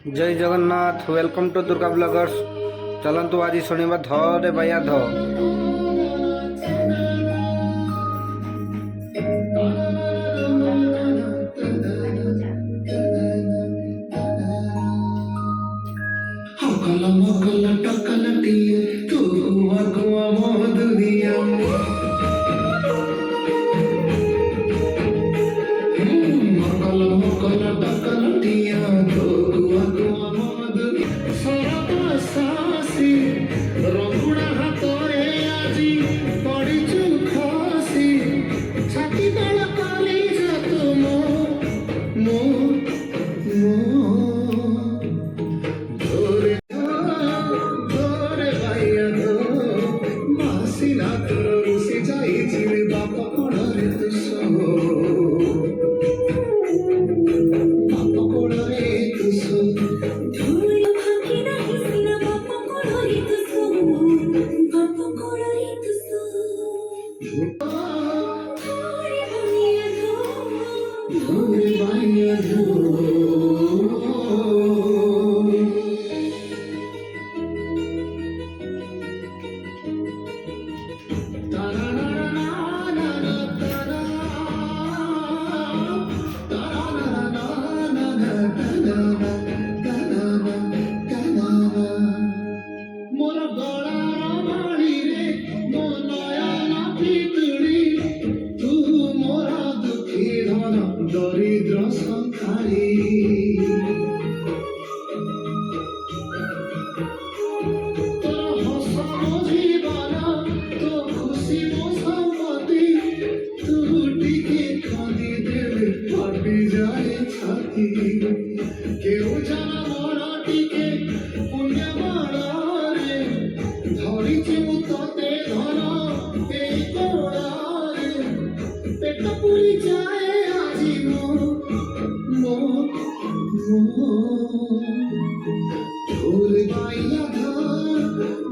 जय Jagannath welcome to Durga bloggers. चलतु आज शुणा ध रे भैया ध। দরিদ্র সংসারী তোর হসন জীবন তো খুশি মো সম্পত্তি তু টিকে খাদি দেবে ফাটি যায় ছাতি কেউ জানা মরা টিকে পুণ্য মারে ধরিছি মু তোতে ধন এই কোড়ারে পেট পুরি যায়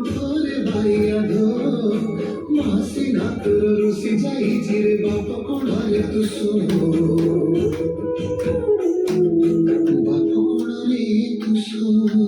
ধরে ভাইয়া মাসি না তোর রুসি যাইছি রে বাপ কোড়ারে তু শোনো বাপ কোড়ারে তু শোনো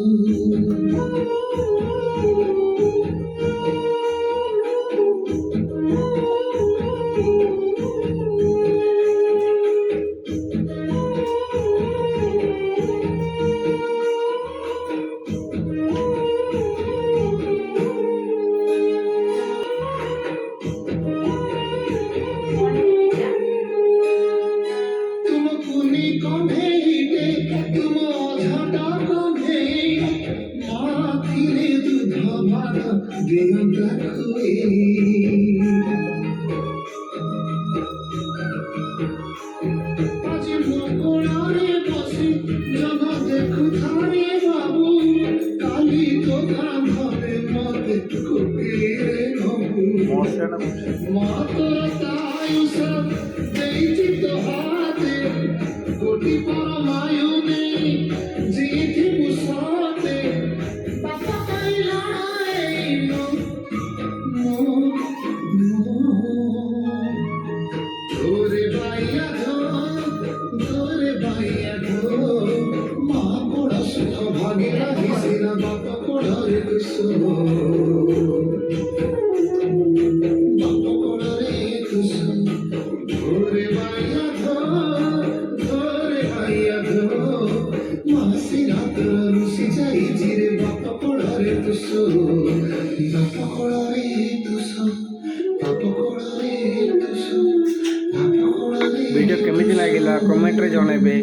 वीडियो केमिति लागिला कमेंट रे जणाइबे।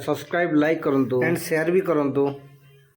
सब्सक्राइब लाइक करंतु एंड शेयर भी करंतु।